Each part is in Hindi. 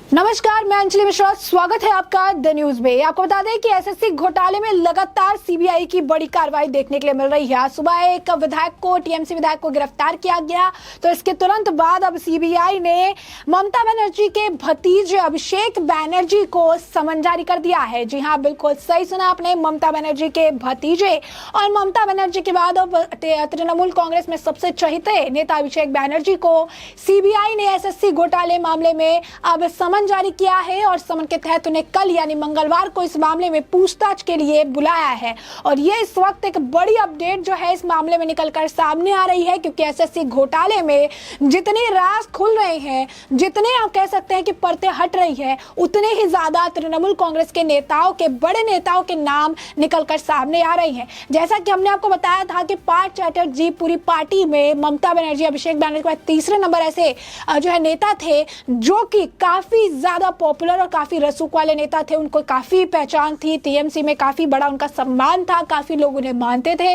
नमस्कार, मैं अंजलि मिश्रा। स्वागत है आपका द न्यूज में। आपको बता दें कि एसएससी घोटाले में लगातार सीबीआई की बड़ी कार्रवाई देखने के लिए मिल रही है। आज सुबह एक विधायक को, टीएमसी विधायक को गिरफ्तार किया गया, तो इसके तुरंत बाद अब सीबीआई ने ममता बनर्जी के भतीजे अभिषेक बैनर्जी को समन जारी कर दिया है। जी हाँ, बिल्कुल सही सुना आपने, ममता बनर्जी के भतीजे। और ममता बनर्जी के बाद अब तृणमूल कांग्रेस में सबसे चहेते नेता अभिषेक बैनर्जी को सीबीआई ने एसएससी घोटाले मामले में अब समन जारी किया है और समन के तहत उन्हें कल यानी मंगलवार को इस मामले में पूछताछ के लिए बुलाया है। और ये इस वक्त एक बड़ी अपडेट जो है इस मामले में निकलकर सामने आ रही है, क्योंकि एसएससी घोटाले में जितने राज खुल रहे हैं, जितने आप कह सकते हैं कि परतें हट रही है, उतने ही ज्यादा तृणमूल कांग्रेस के नेताओं के, बड़े नेताओं के नाम निकलकर सामने आ रही हैं। जैसा कि हमने आपको बताया था कि पार्थ चैटर्जी पूरी पार्टी में ममता बनर्जी, अभिषेक बैनर्जी के बाद तीसरे नंबर ऐसे जो है नेता थे जो कि काफी ज्यादा पॉपुलर और काफी रसूख वाले नेता थे। उनको काफी पहचान थी, टीएमसी में काफी बड़ा उनका सम्मान था, काफी लोग उन्हें मानते थे।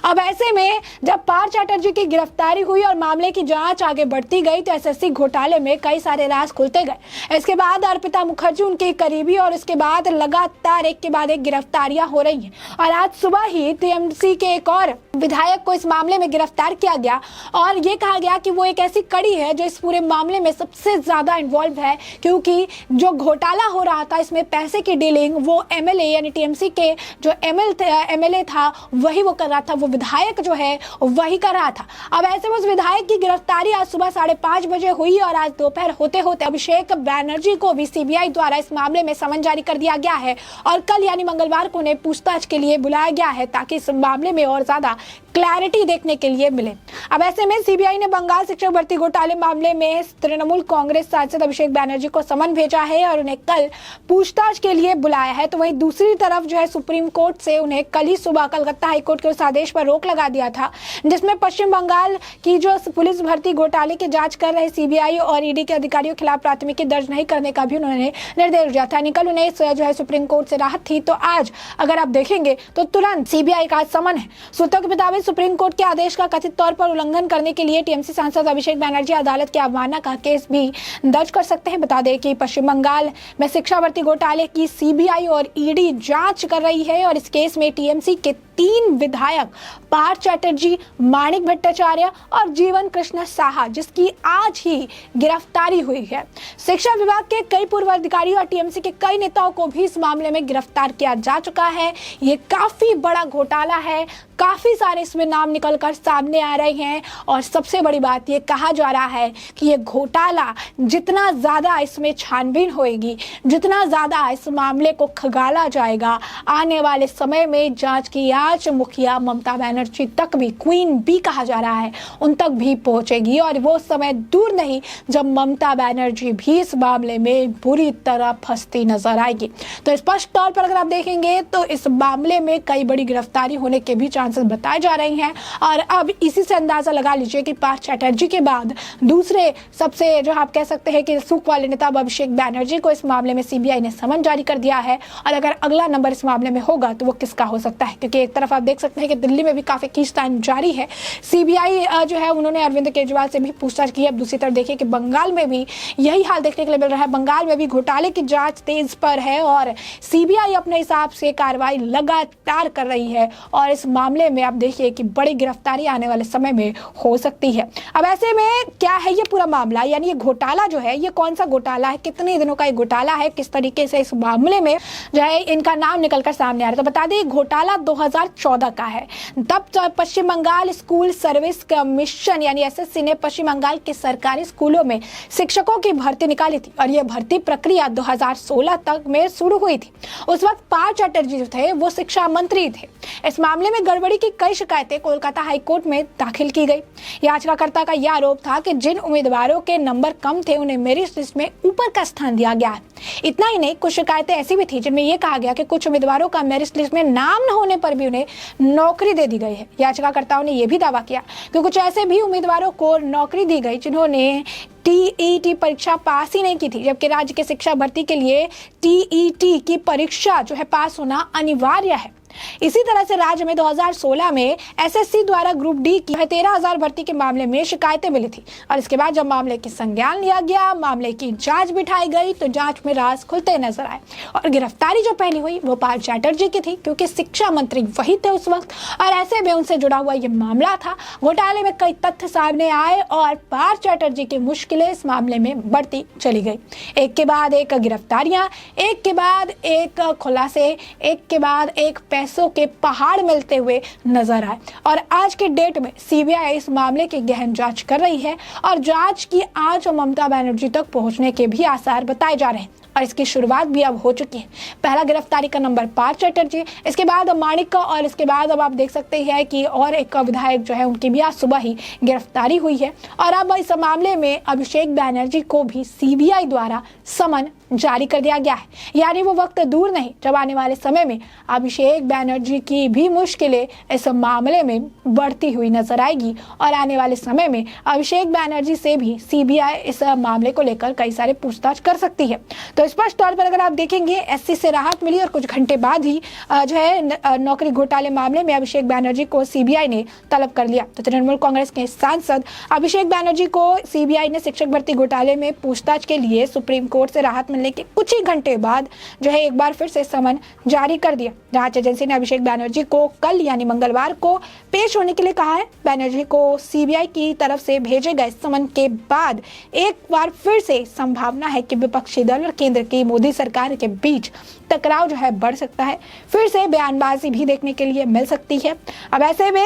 अब ऐसे में जब पार्थ चैटर्जी की गिरफ्तारी हुई और मामले की जांच आगे बढ़ती गई तो एसएससी घोटाले में कई सारे राज खुलते गए। इसके बाद अर्पिता मुखर्जी उनके करीबी, और इसके बाद लगातार एक के बाद एक गिरफ्तारियां हो रही हैं। और आज सुबह ही टीएमसी के एक और विधायक को इस मामले में गिरफ्तार किया गया और ये कहा गया कि वो एक ऐसी कड़ी है जो इस पूरे मामले में सबसे ज्यादा इन्वॉल्व है, क्योंकि जो घोटाला हो रहा था इसमें पैसे की डीलिंग वो एमएलए यानी टीएमसी के जो एमएलए था वही वो कर रहा था, वो विधायक जो है वही कर रहा था। अब ऐसे में उस विधायक की गिरफ्तारी आज सुबह 5:30 बजे हुई और आज दोपहर होते होते अभिषेक बैनर्जी को भी सीबीआई द्वारा इस मामले में समन जारी कर दिया गया है और कल यानी मंगलवार को उन्हें पूछताछ के लिए बुलाया गया है, ताकि इस मामले में और ज्यादा क्लैरिटी देखने के लिए मिले। अब ऐसे में सीबीआई ने बंगाल शिक्षक भर्ती घोटाले मामले में तृणमूल कांग्रेस सांसद अभिषेक बैनर्जी को समन भेजा है और उन्हें कल पूछताछ के लिए बुलाया है। तो वहीं दूसरी तरफ जो है सुप्रीम कोर्ट से उन्हें कल ही सुबह कलकत्ता हाईकोर्ट के उस आदेश पर रोक लगा दिया था, जिसमें पश्चिम बंगाल की जो पुलिस भर्ती घोटाले की जांच कर रहे सीबीआई और ईडी के अधिकारियों के खिलाफ प्राथमिकी दर्ज नहीं करने का भी उन्होंने निर्देश दिया था। निकल उन्हें जो है सुप्रीम कोर्ट से राहत थी, तो आज अगर आप देखेंगे तो तुरंत सीबीआई का समन है। सूत्रों के मुताबिक सुप्रीम कोर्ट के आदेश का कथित तौर पर उल्लंघन करने के लिए टीएमसी सांसद अभिषेक बैनर्जी अदालत की अवमानना का केस भी दर्ज कर सकते हैं। बता दें कि पश्चिम बंगाल में शिक्षा भर्ती घोटाले की सीबीआई और ईडी जांच कर रही है और इस केस में टीएमसी के 3 विधायक पार्थ चैटर्जी, माणिक भट्टाचार्य और जीवन कृष्ण साहा, जिसकी आज ही गिरफ्तारी हुई है। शिक्षा विभाग के कई पूर्व अधिकारी और टीएमसी के कई नेताओं को भी इस मामले में गिरफ्तार किया जा चुका है। ये काफी बड़ा घोटाला है, काफी सारे इसमें नाम निकलकर सामने आ रहे हैं और सबसे बड़ी बात ये कहा जा रहा है कि ये घोटाला जितना ज्यादा इसमें छानबीन होएगी, जितना ज्यादा इस मामले को खगाला जाएगा, आने वाले समय में जांच की आंच मुखिया ममता बनर्जी तक भी, क्वीन भी कहा जा रहा है, उन तक भी पहुंचेगी और वो समय दूर नहीं जब ममता बनर्जी भी इस मामले में बुरी तरह फंसती नजर आएगी। तो स्पष्ट तौर पर अगर आप देखेंगे तो इस मामले में कई बड़ी गिरफ्तारी होने के भी चांसेस बताए जा रहे हैं। और अब इसी से अंदाजा लगा लीजिए कि पार्थ चैटर्जी के बाद दूसरे सबसे जो आप कह सकते हैं कि सुख वाले नेता अभिषेक बैनर्जी को इस मामले में सीबीआई ने समन जारी कर दिया है। और अगर अगला नंबर इस मामले में होगा तो वो किसका हो सकता है, क्योंकि एक तरफ आप देख सकते हैं कि दिल्ली में भी काफी खींचतान जारी है। सीबीआई जो है उन्होंने अरविंद केजरीवाल से भी पूछताछ की है। अब दूसरी तरफ देखिए कि बंगाल में भी यही हाल देखने के लिए मिल रहा है। बंगाल में भी घोटाले की जांच तेज पर है और सीबीआई अपने हिसाब से कार्रवाई लगातार कर रही है और इस मामले में आप देखिए कि बड़ी गिरफ्तारी आने वाले समय में हो सकती है। अब ऐसे में क्या है ये पूरा मामला, यानी ये घोटाला जो है ये कौन सा घोटाला है, कितने दिनों का ये घोटाला है, किस तरीके से इस मामले में जो है इनका नाम निकलकर सामने आ रहा है। तो बता दें घोटाला 2014 का है। तब पश्चिम बंगाल स्कूल सर्विस कमीशन यानी एसएससी ने पश्चिम बंगाल के सरकारी स्कूलों में शिक्षकों की भर्ती निकाली थी और यह भर्ती प्रक्रिया 2016 तक में शुरू हुई थी। उस वक्त पार्थ चैटर्जी जो थे वो शिक्षा मंत्री थे। इस मामले में गड़बड़ी की कई शिकायतें कोलकाता हाईकोर्ट में दाखिल की गई। याचिकाकर्ता का यह आरोप था कि जिन उम्मीदवारों के नंबर कम थे उन्हें मेरिट लिस्ट में ऊपर का स्थान दिया गया। इतना ही नहीं, कुछ शिकायतें ऐसी भी थी जिनमें यह कहा गया कि कुछ उम्मीदवारों का मेरिट लिस्ट में नाम न होने पर भी उन्हें नौकरी दे दी गई है। याचिकाकर्ताओं ने यह भी दावा किया कि कुछ ऐसे भी उम्मीदवारों को नौकरी दी गई जिन्होंने टीईटी परीक्षा पास ही नहीं की थी, जबकि राज्य के शिक्षा भर्ती के लिए टीईटी की परीक्षा जो है पास होना अनिवार्य है। इसी तरह से राज्य में 2016 में एसएससी द्वारा ग्रुप डी की 13,000 भर्ती के मामले में शिकायतें मिली थी और इसके बाद जब मामले की संज्ञान लिया गया, मामले की जांच बिठाई गई तो जांच में राज खुलते नजर आए और गिरफ्तारी जो पहली हुई वो पार्थ चैटर्जी की थी, क्योंकि शिक्षा मंत्री वही थे उस वक्त और ऐसे में उनसे जुड़ा हुआ ये मामला था। घोटाले में कई तथ्य सामने आए और पार्थ चैटर्जी की मुश्किलें इस मामले में बढ़ती चली गई। एक के बाद एक गिरफ्तारियां, एक के बाद एक खुलासे, एक के बाद एक पैसों के पहाड़ मिलते हुए नजर आए और आज के डेट में सीबीआई इस मामले की गहन जांच कर रही है और जांच की आज ममता बनर्जी तक पहुंचने के भी आसार बताए जा रहे हैं और इसकी शुरुआत भी अब हो चुकी है। पहला गिरफ्तारी का नंबर पार्थ चैटर्जी, इसके बाद माणिक का और इसके बाद अब आप देख सकते हैं कि और एक विधायक जो है उनकी भी आज सुबह ही गिरफ्तारी हुई है और अब इस मामले में अभिषेक बैनर्जी को भी सीबीआई द्वारा समन जारी कर दिया गया है। यानी वो वक्त दूर नहीं जब आने वाले समय में अभिषेक बैनर्जी की भी मुश्किलें इस मामले में बढ़ती हुई नजर आएगी और आने वाले समय में अभिषेक बैनर्जी से भी सीबीआई इस मामले को लेकर कई सारे पूछताछ कर सकती है। तो स्पष्ट तौर पर अगर आप देखेंगे एससी से राहत मिली और कुछ घंटे बाद ही जो है नौकरी घोटाले मामले में अभिषेक बैनर्जी को सीबीआई ने तलब कर लिया। तो तृणमूल कांग्रेस के सांसद अभिषेक बैनर्जी को सीबीआई ने शिक्षक भर्ती घोटाले में पूछताछ के लिए सुप्रीम कोर्ट से राहत मिलने के कुछ ही घंटे बाद जो है एक बार फिर से समन जारी कर दिया। जांच एजेंसी ने अभिषेक बैनर्जी को कल यानी मंगलवार को पेश होने के लिए कहा है। बैनर्जी को सीबीआई की तरफ से भेजे गए समन के बाद एक बार फिर से संभावना है कि विपक्षी दल और केंद्र की मोदी सरकार के बीच टकराव जो है बढ़ सकता है, फिर से बयानबाजी भी देखने के लिए मिल सकती है। अब ऐसे में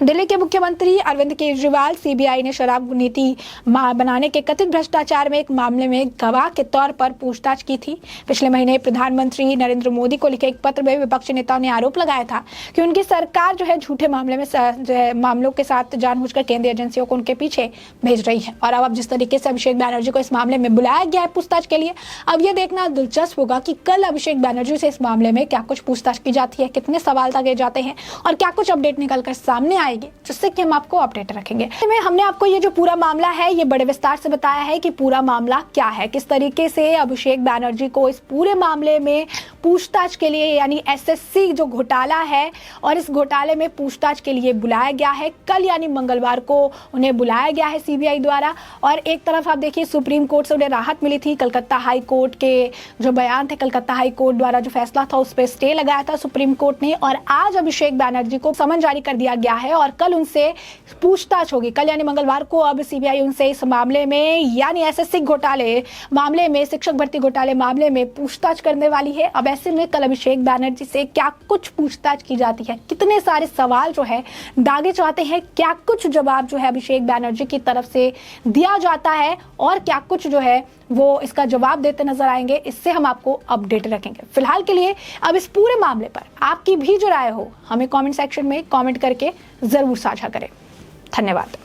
दिल्ली के मुख्यमंत्री अरविंद केजरीवाल सीबीआई ने शराब नीति बनाने के कथित भ्रष्टाचार में एक मामले में गवाह के तौर पर पूछताछ की थी। पिछले महीने प्रधानमंत्री नरेंद्र मोदी को लिखे एक पत्र में विपक्षी नेताओं ने आरोप लगाया था कि उनकी सरकार जो है झूठे मामले में जो है मामलों के साथ जानबूझकर केंद्रीय एजेंसियों को उनके पीछे भेज रही है। और अब जिस तरीके से अभिषेक बैनर्जी को इस मामले में बुलाया गया है पूछताछ के लिए, अब यह देखना दिलचस्प होगा कि कल अभिषेक बैनर्जी से इस मामले में क्या कुछ पूछताछ की जाती है, कितने सवाल दागे जाते हैं और क्या कुछ अपडेट निकलकर सामने आएगी जिससे कि हम आपको अपडेट रखेंगे। हमने आपको ये जो पूरा मामला है ये बड़े विस्तार से बताया है कि पूरा मामला क्या है, किस तरीके से अभिषेक बैनर्जी को इस पूरे मामले में पूछताछ के लिए यानी एसएससी जो घोटाला है और इस घोटाले में पूछताछ के लिए बुलाया गया है। कल यानी मंगलवार को उन्हें बुलाया गया है सीबीआई द्वारा और एक तरफ आप देखिए सुप्रीम कोर्ट से उन्हें राहत मिली थी। कलकत्ता हाई कोर्ट के जो बयान थे, कलकत्ता हाई कोर्ट द्वारा जो फैसला था उस पर स्टे लगाया था सुप्रीम कोर्ट ने और आज अभिषेक बैनर्जी को समन जारी कर दिया गया है और कल उनसे पूछताछ होगी। कल यानी मंगलवार को अब सीबीआई उनसे इस मामले में यानी एसएससी घोटाले मामले में, शिक्षक भर्ती घोटाले मामले में पूछताछ करने वाली है। अब ऐसे में कल अभिषेक बैनर्जी से क्या कुछ पूछताछ की जाती है, कितने सारे सवाल जो है दागे जाते हैं, क्या कुछ जवाब जो है अभिषेक बैनर्जी की तरफ से दिया जाता है और क्या कुछ जो है वो इसका जवाब देते नजर आएंगे, इससे हम आपको अपडेट रखेंगे। फिलहाल के लिए अब इस पूरे मामले पर आपकी भी जो राय हो हमें कमेंट सेक्शन में कमेंट करके जरूर साझा करें। धन्यवाद।